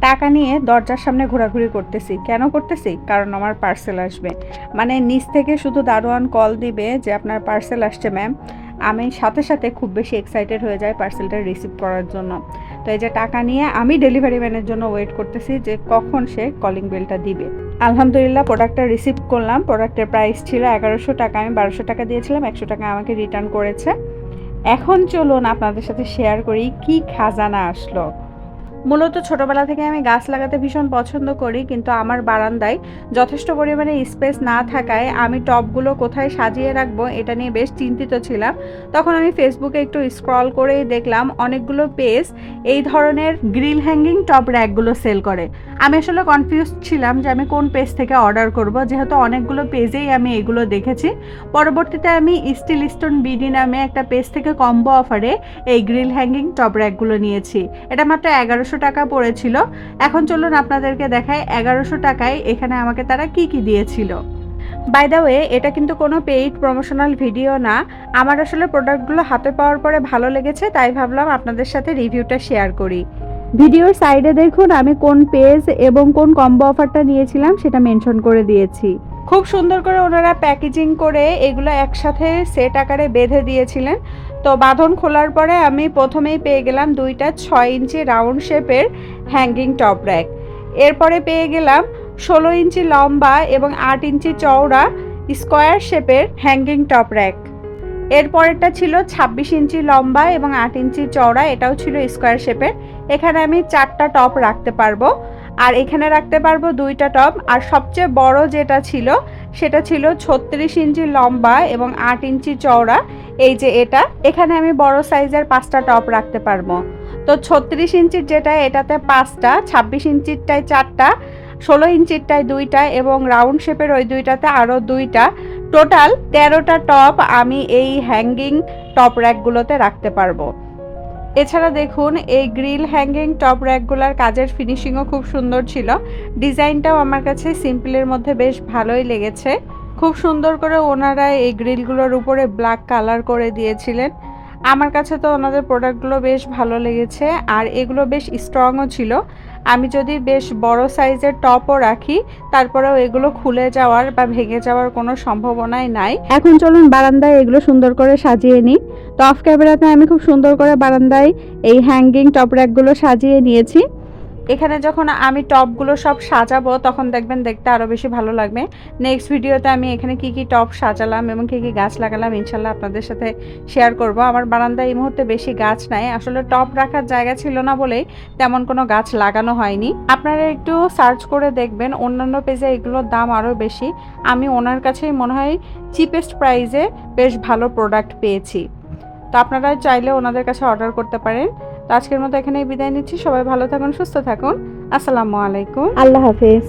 টাকা নিয়ে দরজার সামনে ঘোরাঘুরি করতেছি। কেন করতেছি? কারণ আমার পার্সেল আসবে। মানে নিচ থেকে শুধু দারোয়ান কল দিবে যে আপনার পার্সেল আসছে ম্যাম, আমি সাথে সাথে খুব বেশি এক্সাইটেড হয়ে যাই পার্সেলটা রিসিভ করার জন্য। তো এই যে টাকা নিয়ে আমি ডেলিভারি ম্যানের জন্য ওয়েট করতেছি যে কখন সে কলিং বেলটা দিবে। আলহামদুলিল্লাহ প্রোডাক্টটা রিসিভ করলাম। প্রোডাক্টের প্রাইস ছিল 1100 টাকা। আমি 1200 টাকা দিয়েছিলাম, 100 টাকা আমাকে রিটার্ন করেছে। এখন চলুন আপনাদের সাথে শেয়ার করি কি খাজানা আসলো। মূলত ছোটবেলা থেকে আমি গাছ লাগাতে ভীষণ পছন্দ করি, কিন্তু আমার বারান্দায় যথেষ্ট পরিমাণে স্পেস না থাকায় আমি টবগুলো কোথায় সাজিয়ে রাখবো এটা নিয়ে বেশ চিন্তিত ছিলাম। তখন আমি ফেসবুকে একটু স্ক্রল করেই দেখলাম অনেকগুলো পেজ এই ধরনের গ্রিল হ্যাঙ্গিং টব র্যাকগুলো সেল করে। আমি আসলে কনফিউজ ছিলাম যে আমি কোন পেজ থেকে অর্ডার করব, যেহেতু অনেকগুলো পেজেই আমি এগুলো দেখেছি। পরবর্তীতে আমি স্টিল স্টোন বিডি নামে একটা পেজ থেকে কম্বো অফারে এই গ্রিল হ্যাঙ্গিং টব র্যাকগুলো নিয়েছি। এটা মাত্র 1100 টাকা পড়েছিল। এখন চলুন আপনাদেরকে দেখাই 1100 টাকায় এখানে আমাকে তারা কি কি দিয়েছিল। বাই দ্য ওয়ে, এটা কিন্তু কোনো পেইড প্রমোশনাল ভিডিও না। আমার আসলে প্রোডাক্টগুলো হাতে পাওয়ার পরে ভালো লেগেছে, তাই ভাবলাম আপনাদের সাথে রিভিউটা শেয়ার করি। ভিডিওর সাইডে দেখুন আমি কোন পেজ এবং কোন কম্বো অফারটা নিয়েছিলাম সেটা মেনশন করে দিয়েছি। খুব সুন্দর করে ওনারা প্যাকেজিং করে এগুলো একসাথে সেট আকারে বেঁধে দিয়েছিলেন। তো বাঁধন খোলার পরে আমি প্রথমেই পেয়ে গেলাম দুইটা 6 ইঞ্চি রাউন্ড শেপের হ্যাঙ্গিং টপ র্যাক। এরপরে পেয়ে গেলাম 16 ইঞ্চি লম্বা এবং 8 ইঞ্চি চওড়া স্কোয়ার শেপের হ্যাঙ্গিং টপ র্যাক। এরপরেরটা ছিল 26 ইঞ্চি লম্বা এবং 8 ইঞ্চি চওড়া, এটাও ছিল স্কোয়ার শেপের। এখানে আমি 4টা টপ রাখতে পারবো, আর এখানে রাখতে পারবো 2টা টপ। আর সবচেয়ে বড় যেটা ছিল সেটা ছিল 36 ইঞ্চি লম্বা এবং 8 ইঞ্চি চওড়া। এই যে এটা, এখানে আমি বড় সাইজের 5টা টপ রাখতে পারবো। তো 36 ইঞ্চির যেটা এটাতে 5টা, 26 ইঞ্চিরটায় 4টা, 16 ইঞ্চিরটায় 2টা এবং রাউন্ড শেপের ওই 2টাতে আরও 2টা। টোটাল 13টা টপ আমি এই হ্যাঙ্গিং টপ র্যাকগুলোতে রাখতে পারবো। এছাড়া দেখুন এই গ্রিল হ্যাঙ্গিং টপ র্যাকগুলোর কাজের ফিনিশিংও খুব সুন্দর ছিল। ডিজাইনটাও আমার কাছে সিম্পলের মধ্যে বেশ ভালোই লেগেছে। খুব সুন্দর করে ওনারা এই গ্রিলগুলোর উপরে ব্ল্যাক কালার করে দিয়েছিলেন। আমার কাছে তো ওনাদের প্রোডাক্টগুলো বেশ ভালো লেগেছে, আর এগুলো বেশ স্ট্রংও ছিল। আমি যদি বেশ বড় সাইজের টপও রাখি তারপরেও এগুলো খুলে যাওয়ার বা ভেঙে যাওয়ার কোনো সম্ভাবনাই নাই। এখন চলুন বারান্দায় এগুলো সুন্দর করে সাজিয়ে নিই। তো অফ ক্যামেরাতে আমি খুব সুন্দর করে বারান্দায় এই হ্যাঙ্গিং টপ র্যাকগুলো সাজিয়ে নিয়েছি। এখানে যখন আমি টপগুলো সব সাজাবো তখন দেখবেন দেখতে আরও বেশি ভালো লাগবে। নেক্সট ভিডিওতে আমি এখানে কি কি টপ সাজালাম এবং কি কি গাছ লাগালাম ইনশাল্লাহ আপনাদের সাথে শেয়ার করব। আমার বারান্দায় এই মুহূর্তে বেশি গাছ নাই, আসলে টপ রাখার জায়গা ছিল না বলেই তেমন কোনো গাছ লাগানো হয়নি। আপনারা একটু সার্চ করে দেখবেন, অন্যান্য পেজে এগুলোর দাম আরও বেশি। আমি ওনার কাছেই মনে হয় চিপেস্ট প্রাইসে বেশ ভালো প্রোডাক্ট পেয়েছি। তো আপনারা চাইলে ওনাদের কাছে অর্ডার করতে পারেন। তো আজকের মতো এখানেই বিদায় নিচ্ছি। সবাই ভালো থাকুন, সুস্থ থাকুন। আসসালামু আলাইকুম, আল্লাহ হাফেজ।